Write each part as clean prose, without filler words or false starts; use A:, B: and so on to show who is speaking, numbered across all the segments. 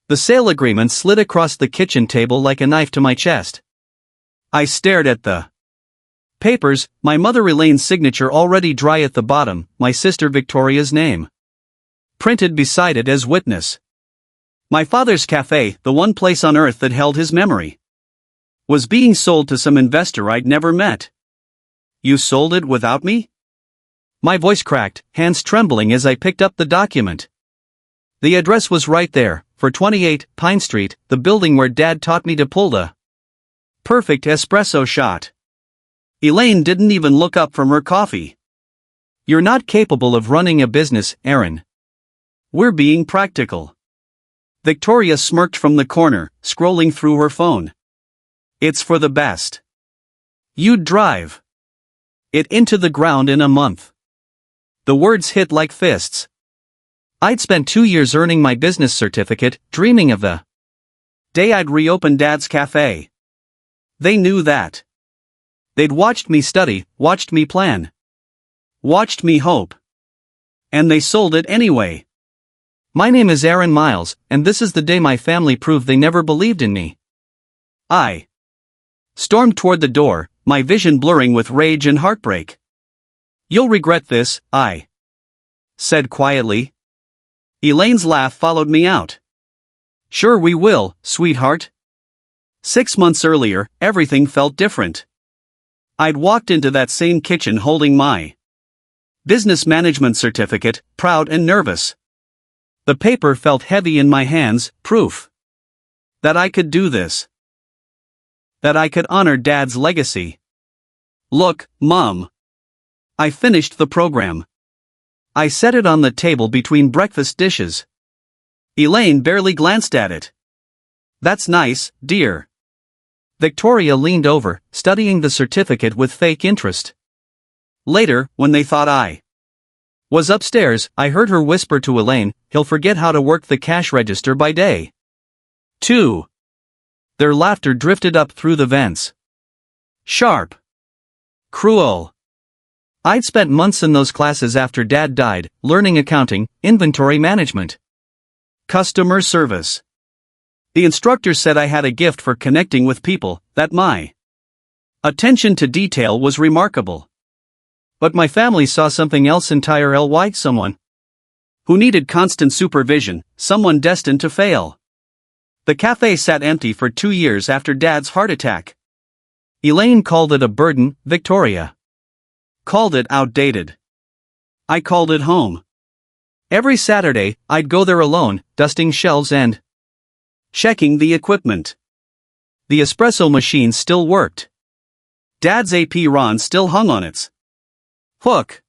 A: The sale agreement slid across the kitchen table like a knife to my chest. I stared at the papers, my mother Elaine's signature already dry at the bottom, my sister Victoria's name printed beside it as witness. My father's café, the one place on earth that held his memory, was being sold to some investor I'd never met. You sold it without me? My voice cracked, hands trembling as I picked up the document. The address was right there, for 28 Pine Street, the building where Dad taught me to pull the perfect espresso shot. Elaine didn't even look up from her coffee. You're not capable of running a business, Aaron. We're being practical. Victoria smirked from the corner, scrolling through her phone. It's for the best. You'd drive it into the ground in a month. The words hit like fists. I'd spent 2 years earning my business certificate, dreaming of the day I'd reopen Dad's cafe. They knew that. They'd watched me study, watched me plan, watched me hope. And they sold it anyway. My name is Aaron Miles, and this is the day my family proved they never believed in me. I stormed toward the door, my vision blurring with rage and heartbreak. You'll regret this, I said quietly. Elaine's laugh followed me out. Sure we will, sweetheart. 6 months earlier, everything felt different. I'd walked into that same kitchen holding my business management certificate, proud and nervous. The paper felt heavy in my hands, proof that I could do this. That I could honor Dad's legacy. Look, Mom. I finished the program. I set it on the table between breakfast dishes. Elaine barely glanced at it. That's nice, dear. Victoria leaned over, studying the certificate with fake interest. Later, when they thought I was upstairs, I heard her whisper to Elaine, he'll forget how to work the cash register by day 2. Their laughter drifted up through the vents. Sharp. Cruel. I'd spent months in those classes after Dad died, learning accounting, inventory management, customer service. The instructor said I had a gift for connecting with people, that my attention to detail was remarkable. But my family saw something else entirely, someone who needed constant supervision, someone destined to fail. The cafe sat empty for 2 years after Dad's heart attack. Elaine called it a burden, Victoria called it outdated. I called it home. Every Saturday, I'd go there alone, dusting shelves and checking the equipment. The espresso machine still worked. Dad's apron still hung on its hook.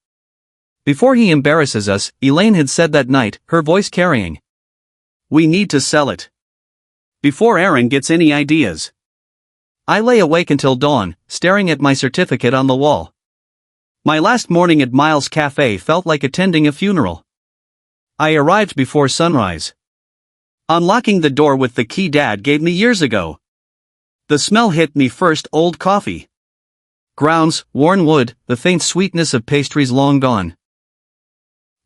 A: Before he embarrasses us, Elaine had said that night, her voice carrying. We need to sell it. Before Aaron gets any ideas. I lay awake until dawn, staring at my certificate on the wall. My last morning at Miles' Cafe felt like attending a funeral. I arrived before sunrise, unlocking the door with the key Dad gave me years ago. The smell hit me first, old coffee grounds, worn wood, the faint sweetness of pastries long gone.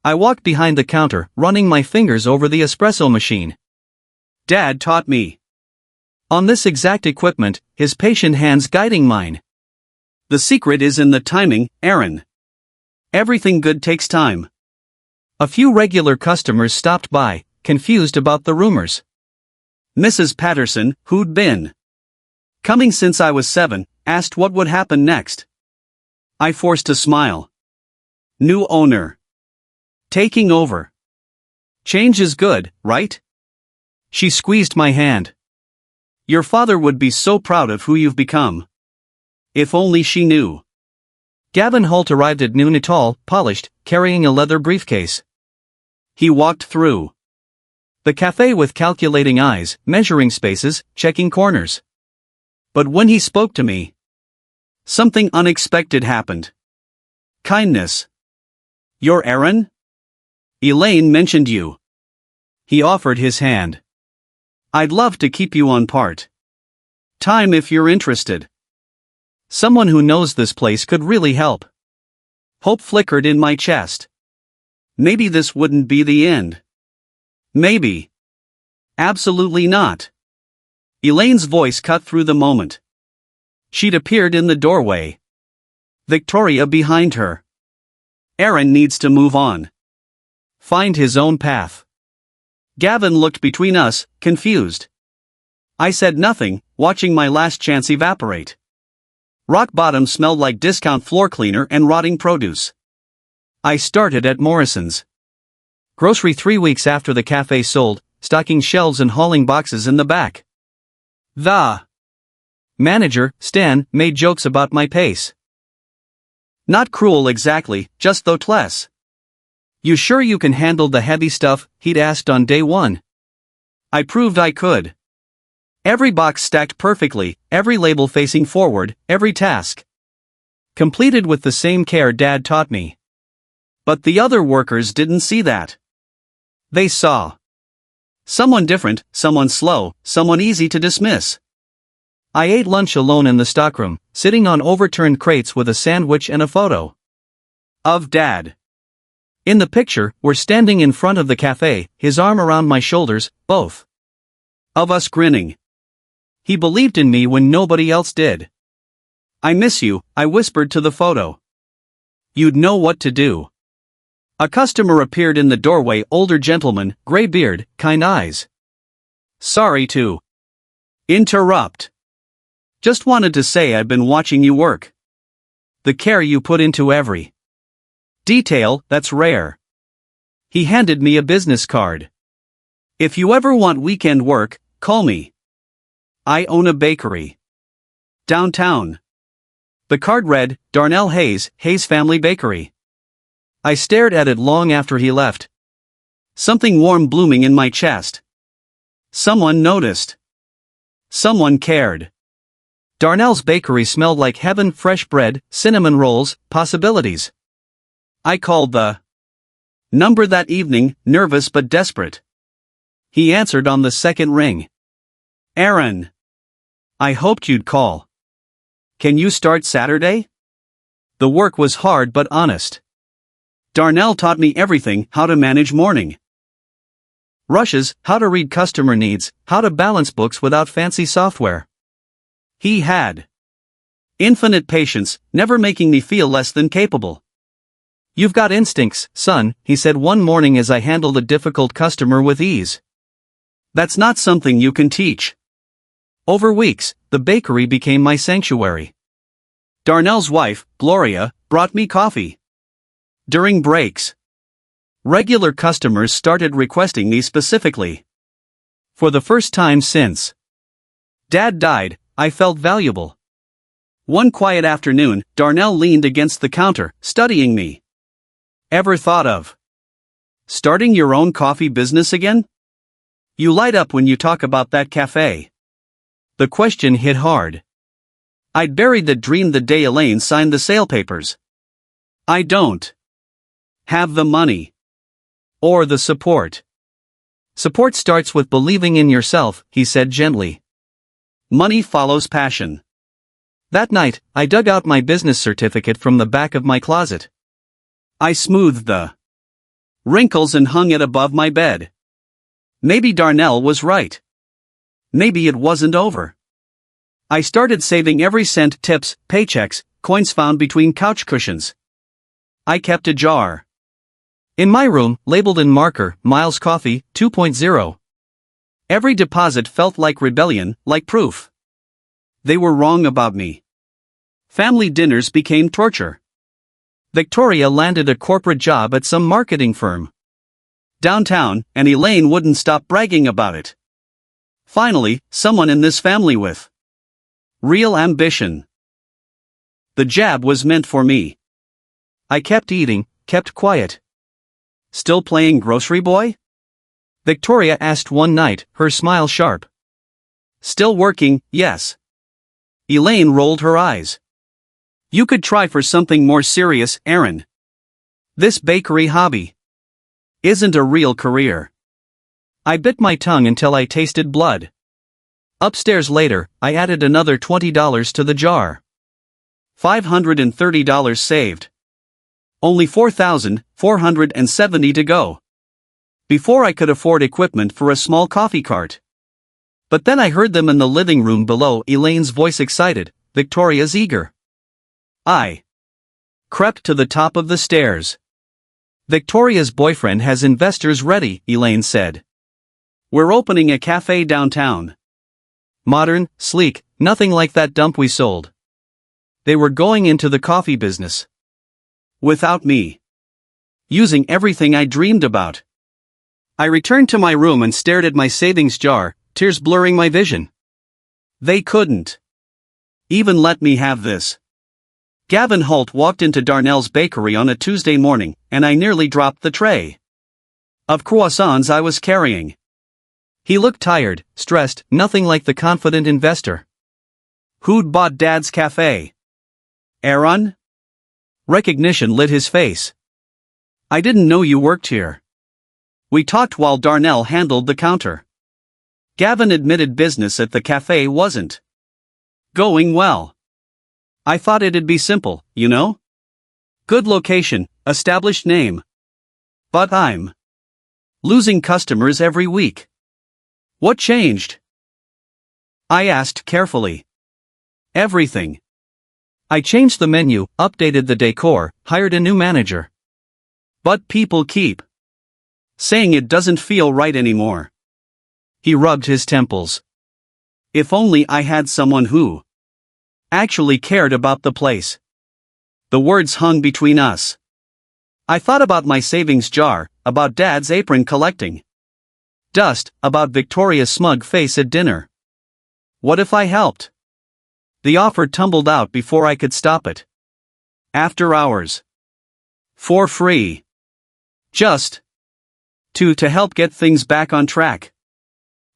A: I walked behind the counter, running my fingers over the espresso machine. Dad taught me on this exact equipment, his patient hands guiding mine. The secret is in the timing, Aaron. Everything good takes time. A few regular customers stopped by, confused about the rumors. Mrs. Patterson, who'd been coming since I was 7, asked what would happen next. I forced a smile. New owner. Taking over. Change is good, right? She squeezed my hand. Your father would be so proud of who you've become. If only she knew. Gavin Holt arrived at noon, tall, polished, carrying a leather briefcase. He walked through the cafe with calculating eyes, measuring spaces, checking corners. But when he spoke to me, something unexpected happened. Kindness. You're Aaron? Elaine mentioned you. He offered his hand. I'd love to keep you on part-time if you're interested. Someone who knows this place could really help. Hope flickered in my chest. Maybe this wouldn't be the end. Maybe. Absolutely not. Elaine's voice cut through the moment. She'd appeared in the doorway. Victoria behind her. Aaron needs to move on. Find his own path. Gavin looked between us, confused. I said nothing, watching my last chance evaporate. Rock bottom smelled like discount floor cleaner and rotting produce. I started at Morrison's grocery 3 weeks after the cafe sold, stocking shelves and hauling boxes in the back. The manager, Stan, made jokes about my pace. Not cruel exactly, just thoughtless. You sure you can handle the heavy stuff? He'd asked on day one. I proved I could. Every box stacked perfectly, every label facing forward, every task completed with the same care Dad taught me. But the other workers didn't see that. They saw someone different, someone slow, someone easy to dismiss. I ate lunch alone in the stockroom, sitting on overturned crates with a sandwich and a photo of Dad. In the picture, we're standing in front of the cafe, his arm around my shoulders, both of us grinning. He believed in me when nobody else did. I miss you, I whispered to the photo. You'd know what to do. A customer appeared in the doorway, older gentleman, gray beard, kind eyes. Sorry to interrupt. Just wanted to say I've been watching you work. The care you put into every detail, that's rare. He handed me a business card. If you ever want weekend work, call me. I own a bakery downtown. The card read, Darnell Hayes, Hayes Family Bakery. I stared at it long after he left. Something warm blooming in my chest. Someone noticed. Someone cared. Darnell's bakery smelled like heaven, fresh bread, cinnamon rolls, possibilities. I called the number that evening, nervous but desperate. He answered on the second ring. Aaron. I hoped you'd call. Can you start Saturday? The work was hard but honest. Darnell taught me everything, how to manage morning rushes, how to read customer needs, how to balance books without fancy software. He had infinite patience, never making me feel less than capable. You've got instincts, son, he said one morning as I handled a difficult customer with ease. That's not something you can teach. Over weeks, the bakery became my sanctuary. Darnell's wife, Gloria, brought me coffee. During breaks, regular customers started requesting me specifically. For the first time since Dad died, I felt valuable. One quiet afternoon, Darnell leaned against the counter, studying me. Ever thought of starting your own coffee business again? You light up when you talk about that cafe. The question hit hard. I'd buried the dream the day Elaine signed the sale papers. I don't have the money or the support. Support starts with believing in yourself, he said gently. Money follows passion. That night, I dug out my business certificate from the back of my closet. I smoothed the wrinkles and hung it above my bed. Maybe Darnell was right. Maybe it wasn't over. I started saving every cent, tips, paychecks, coins found between couch cushions. I kept a jar in my room, labeled in marker, Miles Coffee, 2.0. Every deposit felt like rebellion, like proof. They were wrong about me. Family dinners became torture. Victoria landed a corporate job at some marketing firm downtown, and Elaine wouldn't stop bragging about it. Finally, someone in this family with real ambition. The jab was meant for me. I kept eating, kept quiet. Still playing grocery boy? Victoria asked one night, her smile sharp. Still working, yes. Elaine rolled her eyes. You could try for something more serious, Aaron. This bakery hobby isn't a real career. I bit my tongue until I tasted blood. Upstairs later, I added another $20 to the jar. $530 saved. Only $4,470 to go. before I could afford equipment for a small coffee cart. But then I heard them in the living room below, Elaine's voice excited, Victoria's eager. I crept to the top of the stairs. Victoria's boyfriend has investors ready, Elaine said. We're opening a cafe downtown. Modern, sleek, nothing like that dump we sold. They were going into the coffee business. Without me. Using everything I dreamed about. I returned to my room and stared at my savings jar, tears blurring my vision. They couldn't even let me have this. Gavin Holt walked into Darnell's bakery on a Tuesday morning, and I nearly dropped the tray of croissants I was carrying. He looked tired, stressed, nothing like the confident investor who'd bought Dad's cafe. Aaron? Recognition lit his face. I didn't know you worked here. We talked while Darnell handled the counter. Gavin admitted business at the cafe wasn't going well. I thought it'd be simple, you know? Good location, established name. But I'm losing customers every week. What changed? I asked carefully. Everything. I changed the menu, updated the decor, hired a new manager. But people keep saying it doesn't feel right anymore. He rubbed his temples. If only I had someone who actually cared about the place. The words hung between us. I thought about my savings jar, about Dad's apron collecting dust, about Victoria's smug face at dinner. What if I helped? The offer tumbled out before I could stop it. After hours. For free. Just to help get things back on track.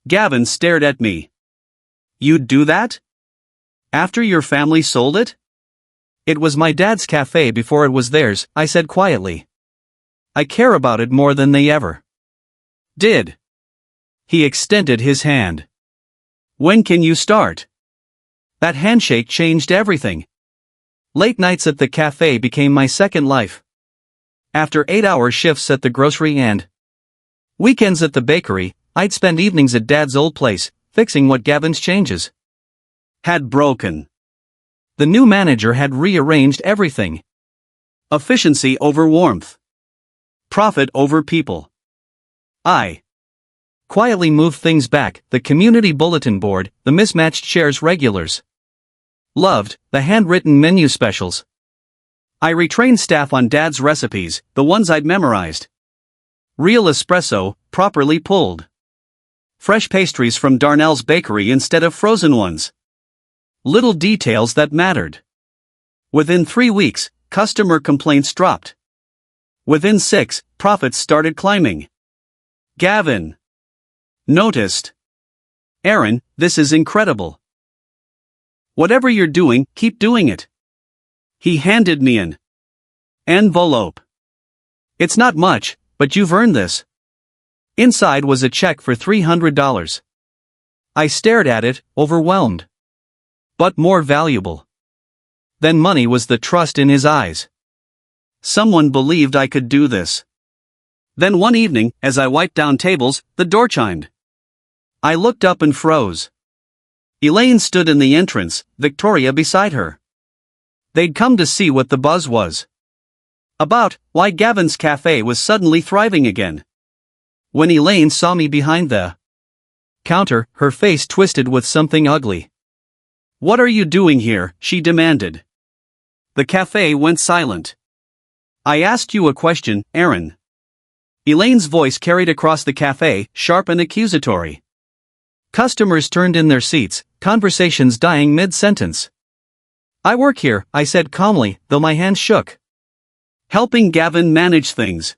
A: Gavin stared at me. You'd do that? After your family sold it? It was my dad's cafe before it was theirs, I said quietly. I care about it more than they ever did. He extended his hand. When can you start? That handshake changed everything. Late nights at the cafe became my second life. After 8-hour shifts at the grocery and weekends at the bakery, I'd spend evenings at Dad's old place, fixing what Gavin's changes had broken. The new manager had rearranged everything. Efficiency over warmth. Profit over people. I quietly moved things back, the community bulletin board, the mismatched shares regulars. Loved the handwritten menu specials. I retrained staff on Dad's recipes, the ones I'd memorized. Real espresso, properly pulled. Fresh pastries from Darnell's bakery instead of frozen ones. Little details that mattered. Within 3 weeks, customer complaints dropped. Within 6, profits started climbing. Gavin noticed. Aaron, this is incredible. Whatever you're doing, keep doing it. He handed me an envelope. It's not much, but you've earned this. Inside was a check for $300. I stared at it, overwhelmed. But more valuable than money was the trust in his eyes. Someone believed I could do this. Then one evening, as I wiped down tables, the door chimed. I looked up and froze. Elaine stood in the entrance, Victoria beside her. They'd come to see what the buzz was about, why Gavin's cafe was suddenly thriving again. When Elaine saw me behind the counter, her face twisted with something ugly. What are you doing here? She demanded. The cafe went silent. I asked you a question, Aaron. Elaine's voice carried across the cafe, sharp and accusatory. Customers turned in their seats, conversations dying mid-sentence. I work here, I said calmly, though my hands shook. Helping Gavin manage things.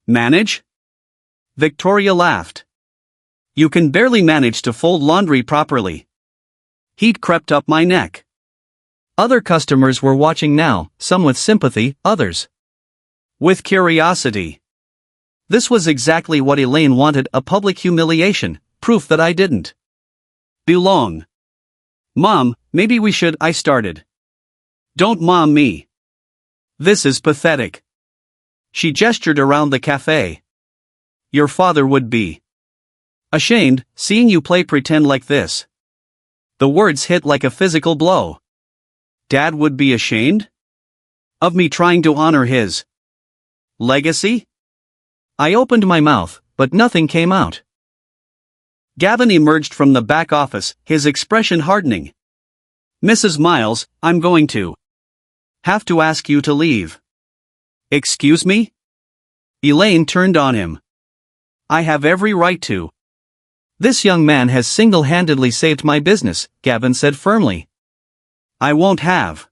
A: Manage? Victoria laughed. You can barely manage to fold laundry properly. Heat crept up my neck. Other customers were watching now, some with sympathy, others with curiosity. This was exactly what Elaine wanted, a public humiliation, proof that I didn't belong. Mom, maybe we should, I started. Don't mom me. This is pathetic. She gestured around the cafe. Your father would be ashamed, seeing you play pretend like this. The words hit like a physical blow. Dad would be ashamed? Of me trying to honor his legacy? I opened my mouth, but nothing came out. Gavin emerged from the back office, his expression hardening. Mrs. Miles, I'm going to have to ask you to leave. Excuse me? Elaine turned on him. I have every right to. This young man has single-handedly saved my business, Gavin said firmly. I won't have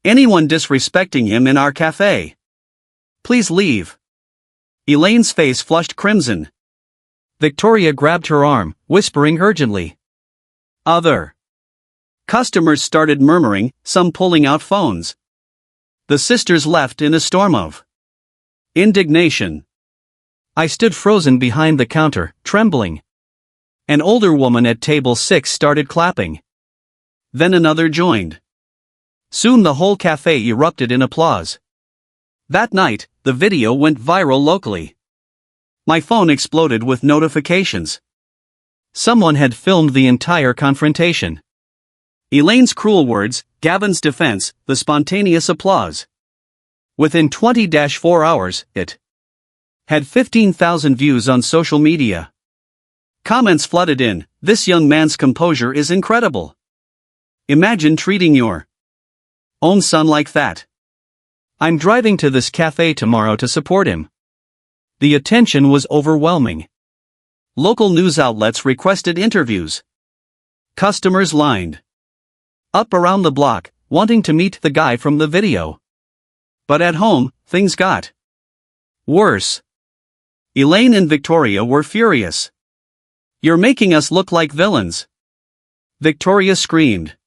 A: anyone disrespecting him in our café. Please leave. Elaine's face flushed crimson. Victoria grabbed her arm, whispering urgently. Other customers started murmuring, some pulling out phones. The sisters left in a storm of indignation. I stood frozen behind the counter, trembling. An older woman at table 6 started clapping. Then another joined. Soon the whole cafe erupted in applause. That night, the video went viral locally. My phone exploded with notifications. Someone had filmed the entire confrontation. Elaine's cruel words, Gavin's defense, the spontaneous applause. Within 20-4 hours, it had 15,000 views on social media. Comments flooded in, "This young man's composure is incredible. Imagine treating your own son like that. I'm driving to this cafe tomorrow to support him." The attention was overwhelming. Local news outlets requested interviews. Customers lined up around the block, wanting to meet the guy from the video. But at home, things got worse. Elaine and Victoria were furious. "You're making us look like villains," Victoria screamed.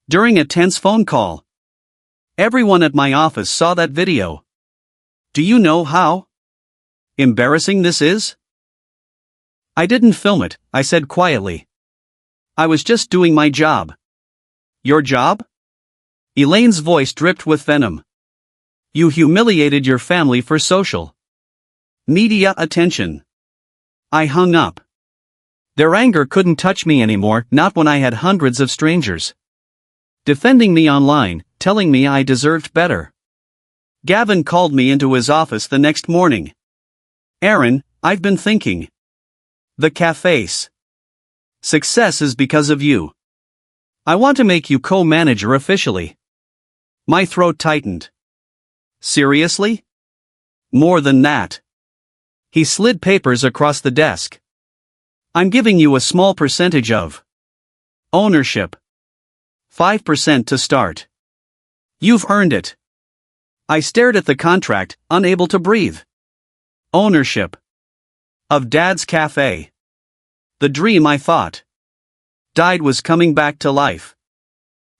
A: During a tense phone call. Everyone at my office saw that video. Do you know how embarrassing this is? I didn't film it, I said quietly. I was just doing my job. Your job? Elaine's voice dripped with venom. You humiliated your family for social media attention. I hung up. Their anger couldn't touch me anymore, not when I had hundreds of strangers defending me online, telling me I deserved better. Gavin called me into his office the next morning. Aaron, I've been thinking. The cafe's success is because of you. I want to make you co-manager officially. My throat tightened. Seriously? More than that. He slid papers across the desk. I'm giving you a small percentage of ownership. 5% to start. You've earned it. I stared at the contract, unable to breathe. Ownership of Dad's cafe. The dream I thought died was coming back to life.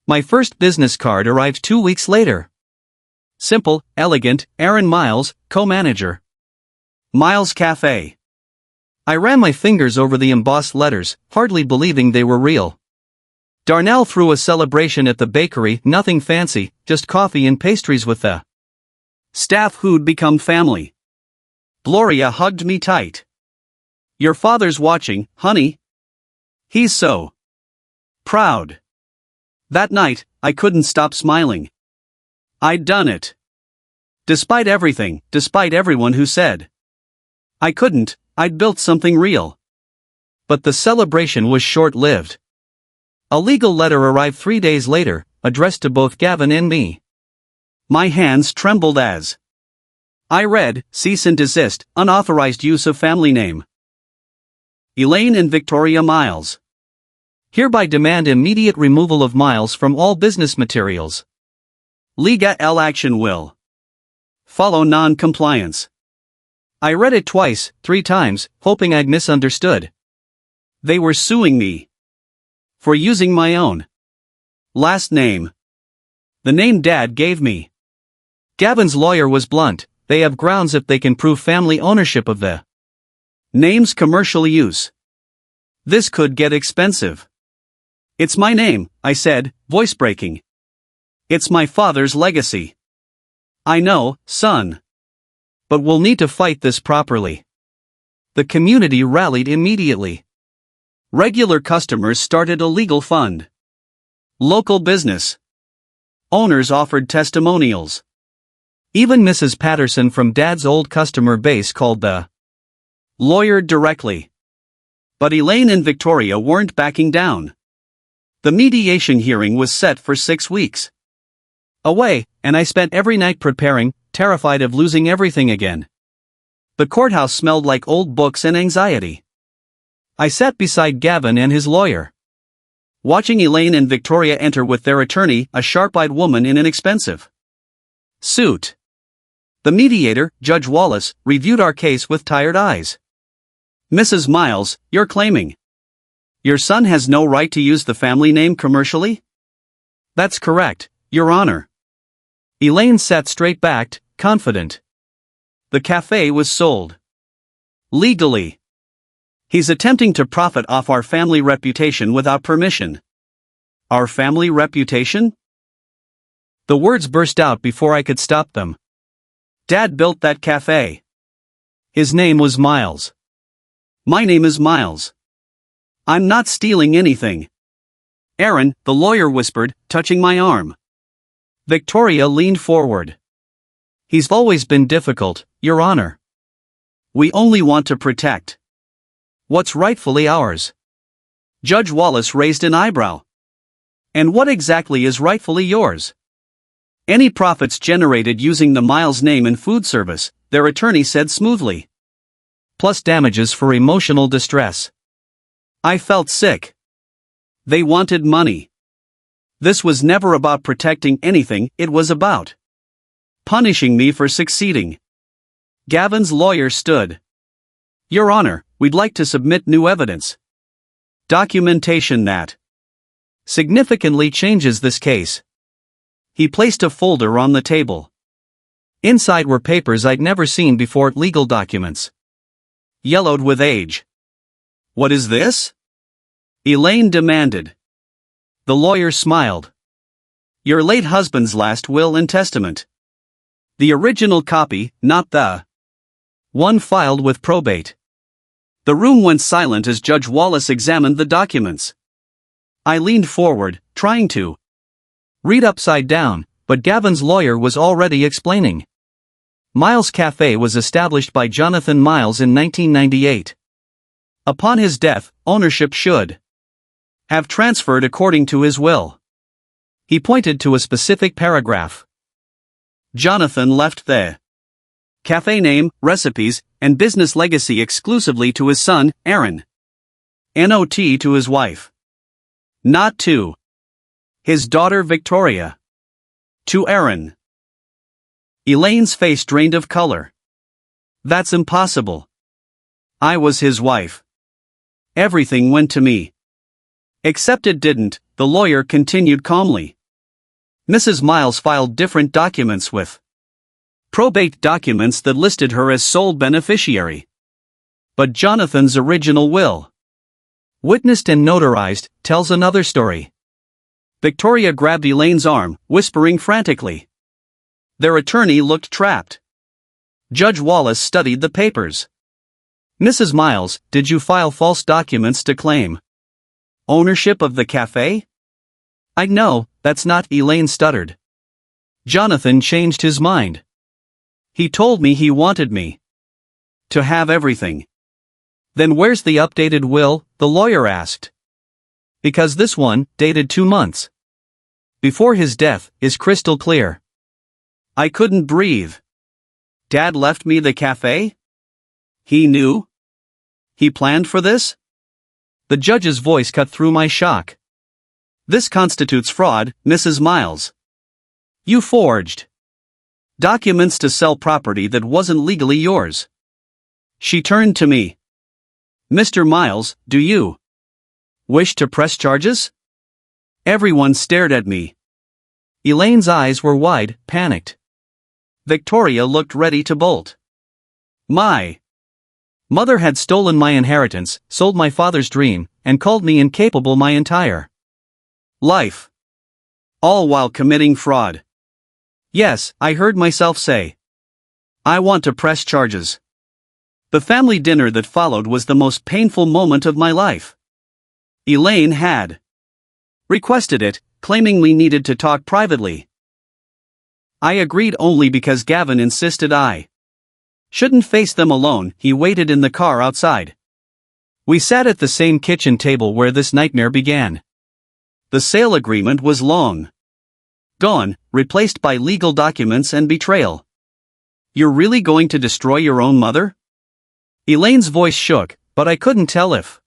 A: My first business card arrived 2 weeks later. Simple, elegant, Aaron Miles, co-manager. Miles Cafe. I ran my fingers over the embossed letters, hardly believing they were real. Darnell threw a celebration at the bakery, nothing fancy, just coffee and pastries with the staff who'd become family. Gloria hugged me tight. Your father's watching, honey. He's so proud. That night, I couldn't stop smiling. I'd done it. Despite everything, despite everyone who said I couldn't, I'd built something real. But the celebration was short-lived. A legal letter arrived 3 days later, addressed to both Gavin and me. My hands trembled as I read, cease and desist, unauthorized use of family name. Elaine and Victoria Miles. Hereby demand immediate removal of Miles from all business materials. Liga L action will follow non-compliance. I read it twice, 3 times, hoping I'd misunderstood. They were suing me for using my own last name. The name Dad gave me. Gavin's lawyer was blunt. They have grounds if they can prove family ownership of the name's commercial use. This could get expensive. It's my name, I said, voice breaking. It's my father's legacy. I know, son. But we'll need to fight this properly. The community rallied immediately. Regular customers started a legal fund. Local business owners offered testimonials. Even Mrs. Patterson from Dad's old customer base called the lawyer directly. But Elaine and Victoria weren't backing down. The mediation hearing was set for 6 weeks. Away, and I spent every night preparing, terrified of losing everything again. The courthouse smelled like old books and anxiety. I sat beside Gavin and his lawyer, watching Elaine and Victoria enter with their attorney, a sharp-eyed woman in an expensive suit. The mediator, Judge Wallace, reviewed our case with tired eyes. Mrs. Miles, you're claiming your son has no right to use the family name commercially? That's correct, Your Honor. Elaine sat straight-backed, confident. The café was sold legally. He's attempting to profit off our family reputation without permission. Our family reputation? The words burst out before I could stop them. Dad built that café. His name was Miles. My name is Miles. I'm not stealing anything. Aaron, the lawyer whispered, touching my arm. Victoria leaned forward. He's always been difficult, Your Honor. We only want to protect what's rightfully ours. Judge Wallace raised an eyebrow. And what exactly is rightfully yours? Any profits generated using the Miles name in food service, their attorney said smoothly. Plus damages for emotional distress. I felt sick. They wanted money. This was never about protecting anything, it was about punishing me for succeeding. Gavin's lawyer stood. Your Honor, we'd like to submit new evidence. Documentation that significantly changes this case. He placed a folder on the table. Inside were papers I'd never seen before, legal documents. Yellowed with age. What is this? Elaine demanded. The lawyer smiled. Your late husband's last will and testament. The original copy, not the one filed with probate. The room went silent as Judge Wallace examined the documents. I leaned forward, trying to read upside down, but Gavin's lawyer was already explaining. Miles Café was established by Jonathan Miles in 1998. Upon his death, ownership should have transferred according to his will. He pointed to a specific paragraph. Jonathan left the café name, recipes, and business legacy exclusively to his son, Aaron. Not to his wife. Not to his daughter Victoria. To Aaron. Elaine's face drained of color. That's impossible. I was his wife. Everything went to me. Except it didn't, the lawyer continued calmly. Mrs. Miles filed different documents with probate documents that listed her as sole beneficiary. But Jonathan's original will, witnessed and notarized, tells another story. Victoria grabbed Elaine's arm, whispering frantically. Their attorney looked trapped. Judge Wallace studied the papers. Mrs. Miles, did you file false documents to claim ownership of the café? I know, that's not, Elaine stuttered. Jonathan changed his mind. He told me he wanted me to have everything. Then where's the updated will? The lawyer asked. Because this one, dated 2 months before his death, is crystal clear. I couldn't breathe. Dad left me the café? He knew? He planned for this? The judge's voice cut through my shock. This constitutes fraud, Mrs. Miles. You forged documents to sell property that wasn't legally yours. She turned to me. Mr. Miles, do you wish to press charges? Everyone stared at me. Elaine's eyes were wide, panicked. Victoria looked ready to bolt. My mother had stolen my inheritance, sold my father's dream, and called me incapable my entire life. All while committing fraud. Yes, I heard myself say. I want to press charges. The family dinner that followed was the most painful moment of my life. Elaine had requested it, claiming we needed to talk privately. I agreed only because Gavin insisted I shouldn't face them alone. He waited in the car outside. We sat at the same kitchen table where this nightmare began. The sale agreement was long gone, replaced by legal documents and betrayal. You're really going to destroy your own mother? Elaine's voice shook, but I couldn't tell if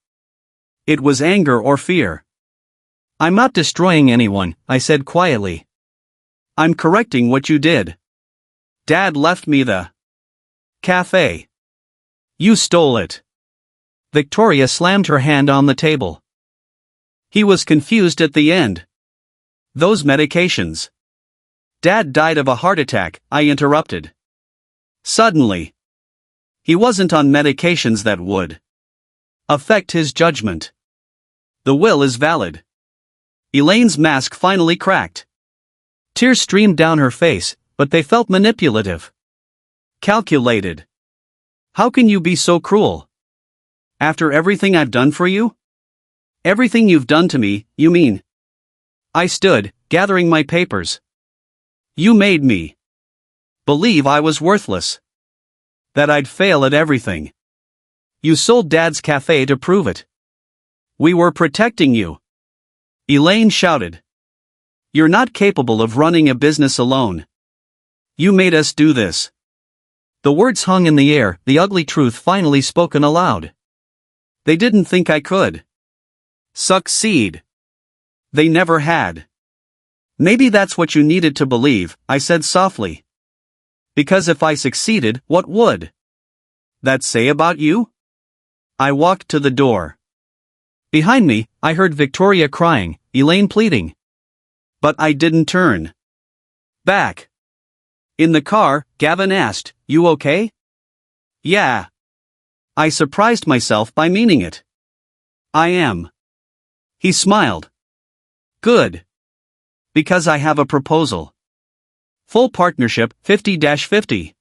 A: it was anger or fear. I'm not destroying anyone, I said quietly. I'm correcting what you did. Dad left me the café. You stole it. Victoria slammed her hand on the table. He was confused at the end. Those medications. Dad died of a heart attack, I interrupted. Suddenly. He wasn't on medications that would affect his judgment. The will is valid. Elaine's mask finally cracked. Tears streamed down her face, but they felt manipulative. Calculated. How can you be so cruel? After everything I've done for you? Everything you've done to me, you mean? I stood, gathering my papers. You made me believe I was worthless. That I'd fail at everything. You sold Dad's cafe to prove it. We were protecting you. Elaine shouted. You're not capable of running a business alone. You made us do this. The words hung in the air, the ugly truth finally spoken aloud. They didn't think I could succeed. They never had. Maybe that's what you needed to believe, I said softly. Because if I succeeded, what would that say about you? I walked to the door. Behind me, I heard Victoria crying, Elaine pleading. But I didn't turn back. In the car, Gavin asked, You okay? Yeah. I surprised myself by meaning it. I am. He smiled. Good. Because I have a proposal. Full partnership, 50-50.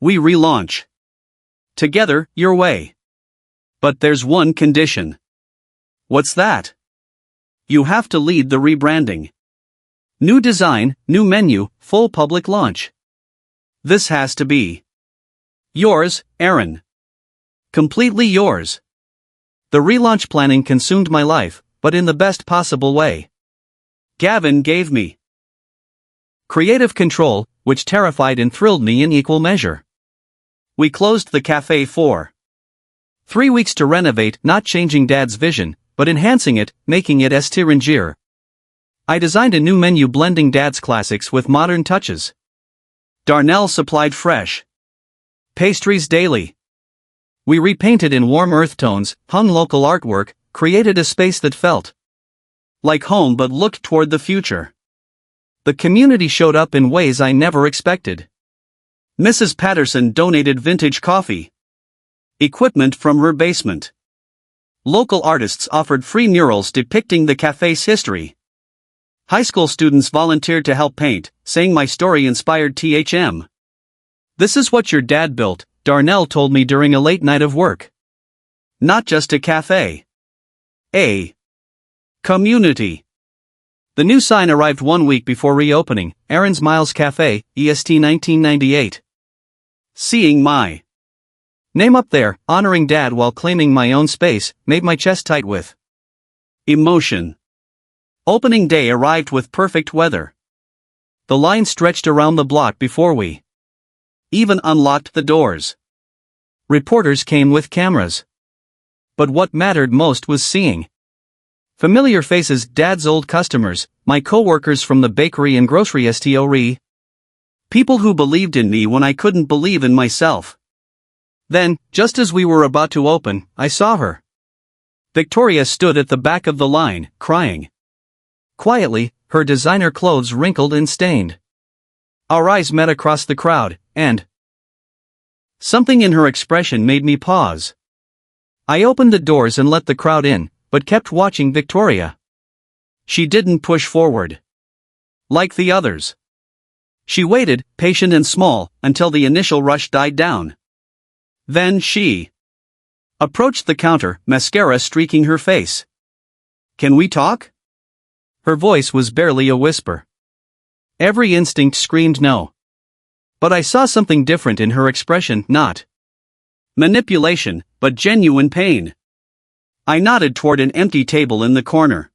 A: We relaunch. Together, your way. But there's one condition. What's that? You have to lead the rebranding. New design, new menu, full public launch. This has to be yours, Aaron. Completely yours. The relaunch planning consumed my life, but in the best possible way. Gavin gave me creative control, which terrified and thrilled me in equal measure. We closed the cafe for 3 weeks to renovate, not changing Dad's vision, but enhancing it, making it estiringier. I designed a new menu blending Dad's classics with modern touches. Darnell supplied fresh pastries daily. We repainted in warm earth tones, hung local artwork, created a space that felt like home but looked toward the future. The community showed up in ways I never expected. Mrs. Patterson donated vintage coffee equipment from her basement. Local artists offered free murals depicting the cafe's history. High school students volunteered to help paint, saying my story inspired THM. This is what your dad built, Darnell told me during a late night of work. Not just a cafe. A community. The new sign arrived 1 week before reopening, Aaron's Miles Cafe, EST 1998. Seeing my name up there, honoring Dad while claiming my own space, made my chest tight with emotion. Opening day arrived with perfect weather. The line stretched around the block before we even unlocked the doors. Reporters came with cameras. But what mattered most was seeing familiar faces, Dad's old customers, my co-workers from the bakery and grocery store. People who believed in me when I couldn't believe in myself. Then, just as we were about to open, I saw her. Victoria stood at the back of the line, crying. Quietly, her designer clothes wrinkled and stained. Our eyes met across the crowd, and something in her expression made me pause. I opened the doors and let the crowd in, but kept watching Victoria. She didn't push forward like the others. She waited, patient and small, until the initial rush died down. Then she approached the counter, mascara streaking her face. "Can we talk?" Her voice was barely a whisper. Every instinct screamed no. But I saw something different in her expression, not manipulation, but genuine pain. I nodded toward an empty table in the corner.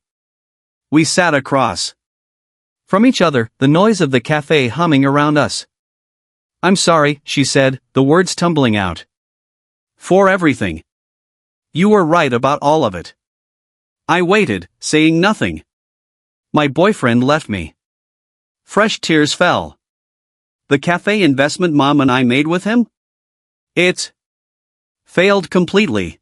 A: We sat across from each other, the noise of the café humming around us. "I'm sorry," she said, the words tumbling out. "For everything. You were right about all of it." I waited, saying nothing. My boyfriend left me. Fresh tears fell. The café investment Mom and I made with him? It failed completely.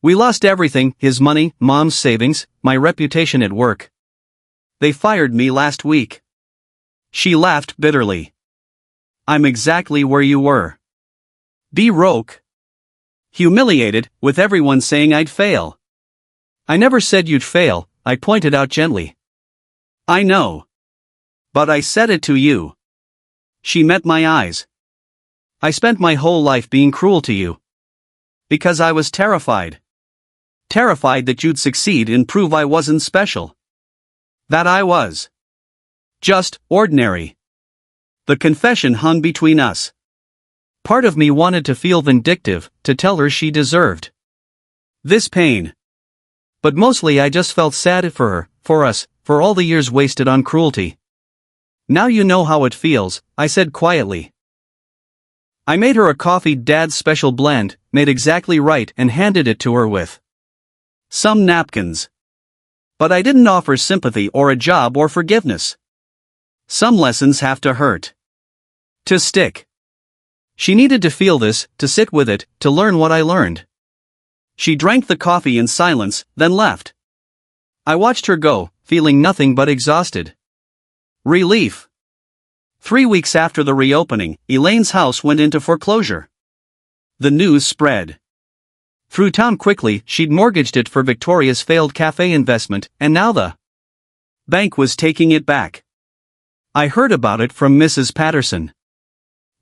A: We lost everything, his money, Mom's savings, my reputation at work. They fired me last week. She laughed bitterly. "I'm exactly where you were. Broke. Humiliated, with everyone saying I'd fail." "I never said you'd fail," I pointed out gently. "I know. But I said it to you." She met my eyes. "I spent my whole life being cruel to you. Because I was terrified. Terrified that you'd succeed and prove I wasn't special. That I was just ordinary." The confession hung between us. Part of me wanted to feel vindictive, to tell her she deserved this pain. But mostly I just felt sad for her, for us, for all the years wasted on cruelty. "Now you know how it feels," I said quietly. I made her a coffee, Dad's special blend, made exactly right, and handed it to her with some napkins. But I didn't offer sympathy or a job or forgiveness. Some lessons have to hurt to stick. She needed to feel this, to sit with it, to learn what I learned. She drank the coffee in silence, then left. I watched her go, feeling nothing but exhausted. Relief. 3 weeks after the reopening, Elaine's house went into foreclosure. The news spread through town quickly. She'd mortgaged it for Victoria's failed cafe investment, and now the bank was taking it back. I heard about it from Mrs. Patterson.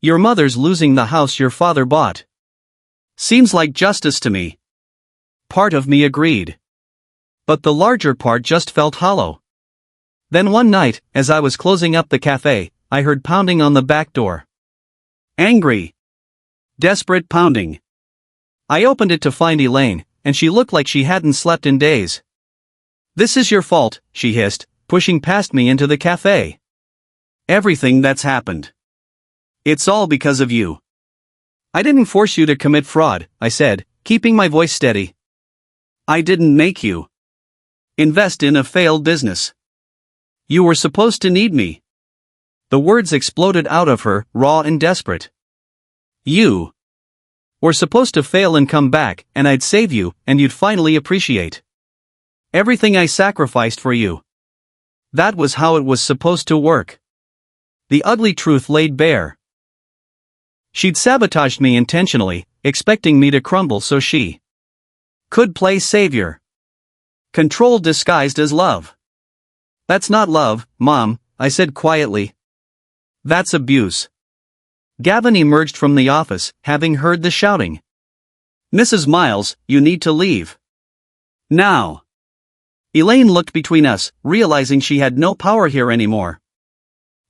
A: "Your mother's losing the house your father bought. Seems like justice to me." Part of me agreed. But the larger part just felt hollow. Then one night, as I was closing up the cafe, I heard pounding on the back door. Angry, desperate pounding. I opened it to find Elaine, and she looked like she hadn't slept in days. "This is your fault," she hissed, pushing past me into the cafe. "Everything that's happened. It's all because of you." "I didn't force you to commit fraud," I said, keeping my voice steady. "I didn't make you invest in a failed business. You were supposed to need me." The words exploded out of her, raw and desperate. "You were supposed to fail and come back, and I'd save you, and you'd finally appreciate everything I sacrificed for you. That was how it was supposed to work." The ugly truth laid bare. She'd sabotaged me intentionally, expecting me to crumble so she could play savior. Control disguised as love. "That's not love, Mom," I said quietly. "That's abuse." Gavin emerged from the office, having heard the shouting. "Mrs. Miles, you need to leave. Now." Elaine looked between us, realizing she had no power here anymore.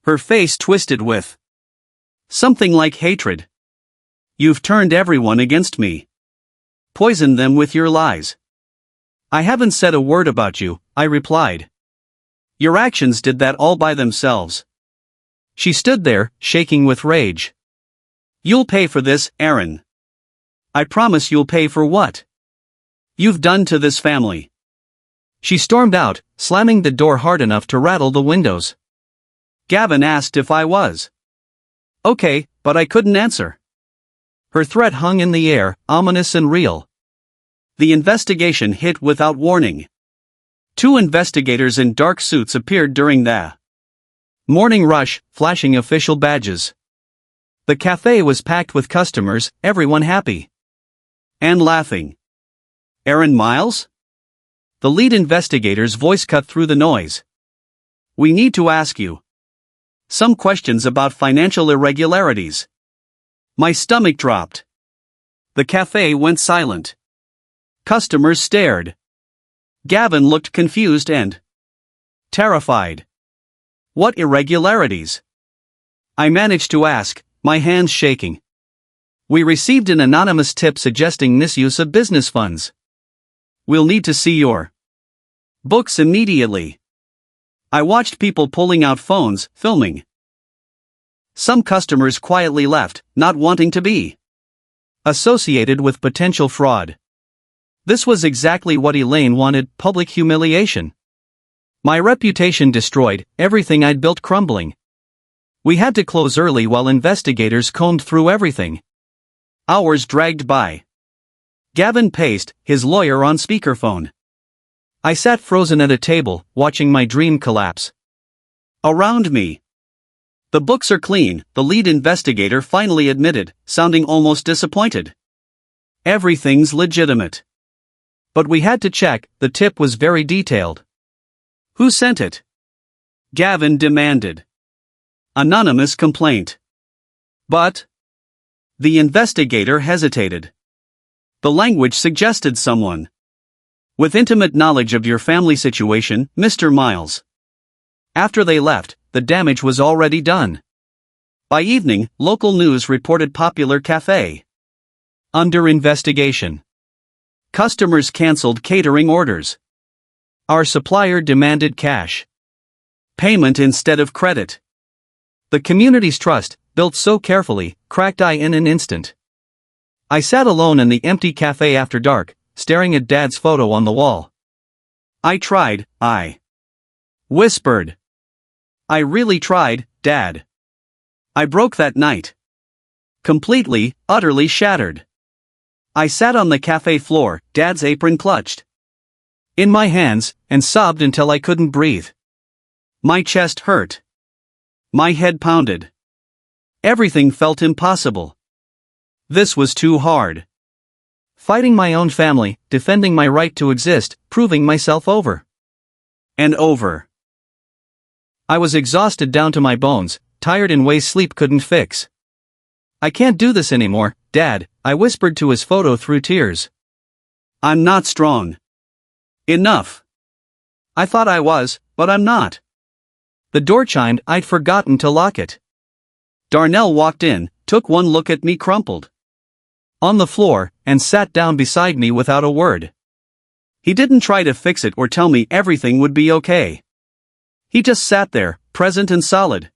A: Her face twisted with something like hatred. "You've turned everyone against me. Poisoned them with your lies." "I haven't said a word about you," I replied. "Your actions did that all by themselves." She stood there, shaking with rage. "You'll pay for this, Aaron. I promise you'll pay for what you've done to this family." She stormed out, slamming the door hard enough to rattle the windows. Gavin asked if I was okay, but I couldn't answer. Her threat hung in the air, ominous and real. The investigation hit without warning. 2 investigators in dark suits appeared during the morning rush, flashing official badges. The cafe was packed with customers, everyone happy and laughing. "Aaron Miles?" The lead investigator's voice cut through the noise. "We need to ask you some questions about financial irregularities." My stomach dropped. The cafe went silent. Customers stared. Gavin looked confused and terrified. What irregularities? I managed to ask, my hands shaking. We received an anonymous tip suggesting misuse of business funds. We'll need to see your books immediately. I watched people pulling out phones, filming. Some customers quietly left, not wanting to be associated with potential fraud. This was exactly what Elaine wanted, public humiliation. My reputation destroyed, everything I'd built crumbling. We had to close early while investigators combed through everything. Hours dragged by. Gavin paced, his lawyer on speakerphone. I sat frozen at a table, watching my dream collapse. Around me. The books are clean, the lead investigator finally admitted, sounding almost disappointed. Everything's legitimate. But we had to check, the tip was very detailed. Who sent it? Gavin demanded. Anonymous complaint. But the investigator hesitated. The language suggested someone with intimate knowledge of your family situation, Mr. Miles. After they left, the damage was already done. By evening, local news reported popular cafe under investigation. Customers canceled catering orders. Our supplier demanded cash payment instead of credit. The community's trust, built so carefully, cracked in an instant. I sat alone in the empty cafe after dark, staring at Dad's photo on the wall. I tried, I whispered. I really tried, Dad. I broke that night. Completely, utterly shattered. I sat on the cafe floor, Dad's apron clutched in my hands, and sobbed until I couldn't breathe. My chest hurt. My head pounded. Everything felt impossible. This was too hard. Fighting my own family, defending my right to exist, proving myself over and over. I was exhausted down to my bones, tired in ways sleep couldn't fix. I can't do this anymore, Dad, I whispered to his photo through tears. I'm not strong enough. I thought I was, but I'm not. The door chimed, I'd forgotten to lock it. Darnell walked in, took one look at me crumpled on the floor, and sat down beside me without a word. He didn't try to fix it or tell me everything would be okay. He just sat there, present and solid.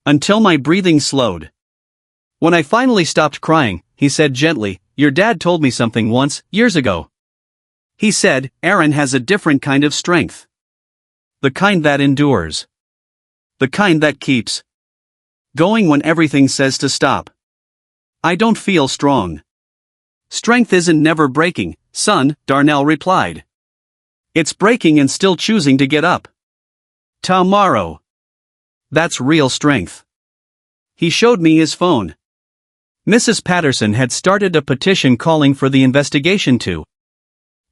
A: Until my breathing slowed. When I finally stopped crying, he said gently, your dad told me something once, years ago. He said, Aaron has a different kind of strength. The kind that endures. The kind that keeps going when everything says to stop. I don't feel strong. Strength isn't never breaking, son, Darnell replied. It's breaking and still choosing to get up. Tomorrow. That's real strength. He showed me his phone. Mrs. Patterson had started a petition calling for the investigation to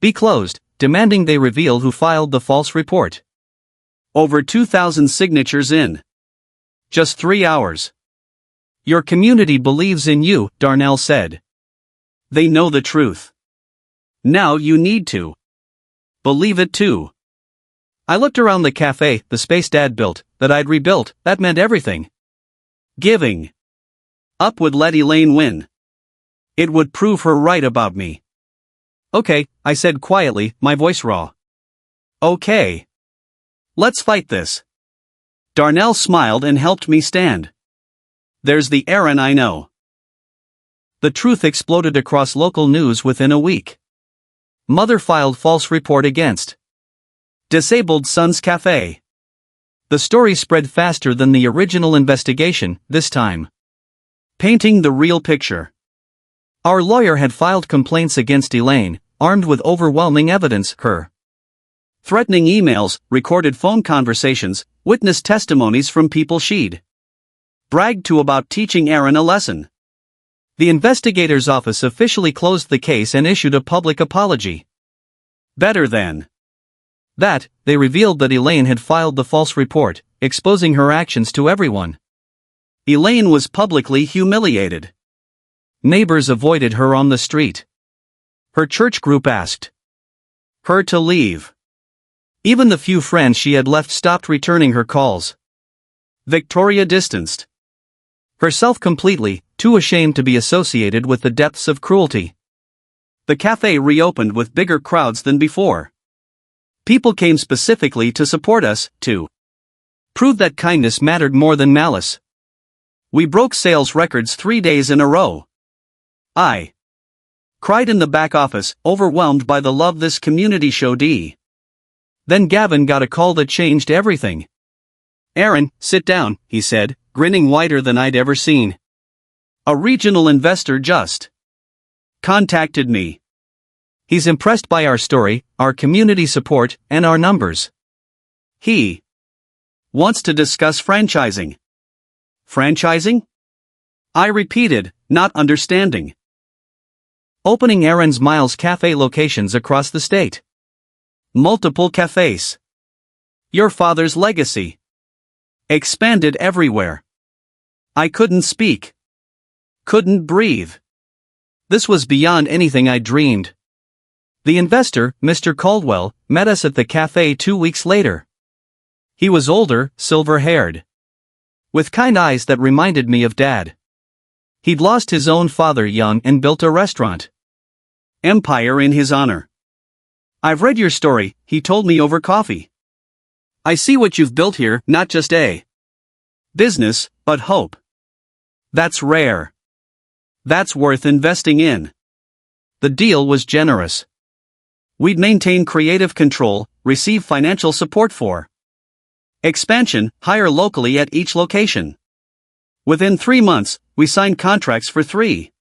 A: be closed, demanding they reveal who filed the false report. Over 2,000 signatures in just 3 hours. Your community believes in you, Darnell said. They know the truth. Now you need to believe it too. I looked around the cafe, the space Dad built, that I'd rebuilt, that meant everything. Giving up would let Elaine win. It would prove her right about me. Okay, I said quietly, my voice raw. Okay. Let's fight this. Darnell smiled and helped me stand. There's the Aaron I know. The truth exploded across local news within a week. Mother filed false report against disabled son's cafe. The story spread faster than the original investigation, this time painting the real picture. Our lawyer had filed complaints against Elaine, armed with overwhelming evidence, her threatening emails, recorded phone conversations, witness testimonies from people she'd bragged to about teaching Aaron a lesson. The investigator's office officially closed the case and issued a public apology. Better than that, they revealed that Elaine had filed the false report, exposing her actions to everyone. Elaine was publicly humiliated. Neighbors avoided her on the street. Her church group asked her to leave. Even the few friends she had left stopped returning her calls. Victoria distanced herself completely, too ashamed to be associated with the depths of cruelty. The cafe reopened with bigger crowds than before. People came specifically to support us, to prove that kindness mattered more than malice. We broke sales records 3 days in a row. I cried in the back office, overwhelmed by the love this community showed. Then Gavin got a call that changed everything. "Aaron, sit down," he said, grinning wider than I'd ever seen. "A regional investor just contacted me. He's impressed by our story, our community support, and our numbers. He wants to discuss franchising." "Franchising?" I repeated, not understanding. "Opening Aaron's Miles Cafe locations across the state. Multiple cafes. Your father's legacy. Expanded everywhere." I couldn't speak. Couldn't breathe. This was beyond anything I dreamed. The investor, Mr. Caldwell, met us at the cafe 2 weeks later. He was older, silver-haired, with kind eyes that reminded me of Dad. He'd lost his own father young and built a restaurant empire in his honor. "I've read your story," he told me over coffee. "I see what you've built here, not just a business, but hope. That's rare. That's worth investing in." The deal was generous. We'd maintain creative control, receive financial support for expansion, hire locally at each location. Within 3 months, we signed contracts for 3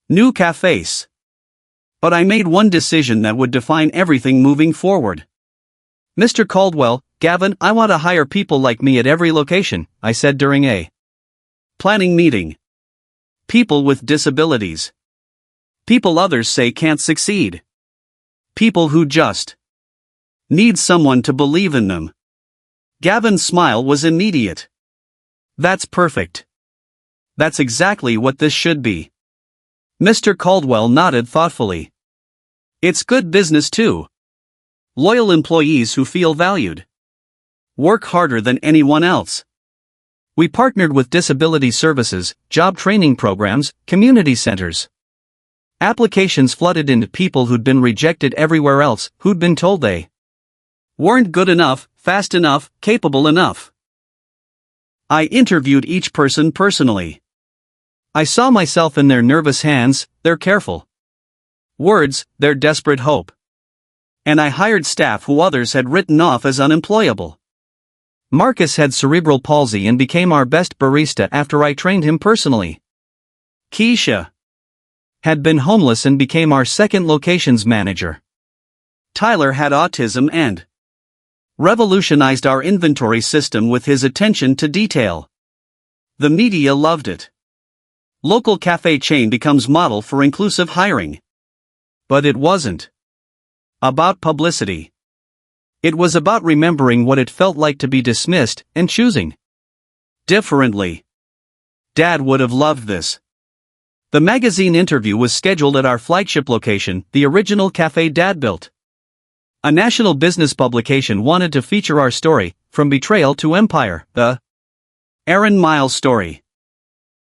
A: new cafes. But I made one decision that would define everything moving forward. "Mr. Caldwell, Gavin, I want to hire people like me at every location," I said during a planning meeting. People with disabilities. People others say can't succeed. People who just need someone to believe in them. Gavin's smile was immediate. "That's perfect. That's exactly what this should be." Mr. Caldwell nodded thoughtfully. "It's good business too. Loyal employees who feel valued. Work harder than anyone else." We partnered with disability services, job training programs, community centers. Applications flooded into people who'd been rejected everywhere else, who'd been told they weren't good enough, fast enough, capable enough. I interviewed each person personally. I saw myself in their nervous hands, their careful words, their desperate hope. And I hired staff who others had written off as unemployable. Marcus had cerebral palsy and became our best barista after I trained him personally. Keisha had been homeless and became our second locations manager. Tyler had autism and revolutionized our inventory system with his attention to detail. The media loved it. Local cafe chain becomes model for inclusive hiring. But it wasn't about publicity. It was about remembering what it felt like to be dismissed and choosing differently. Dad would have loved this. The magazine interview was scheduled at our flagship location, the original cafe Dad built. A national business publication wanted to feature our story, from betrayal to empire, the Aaron Miles story.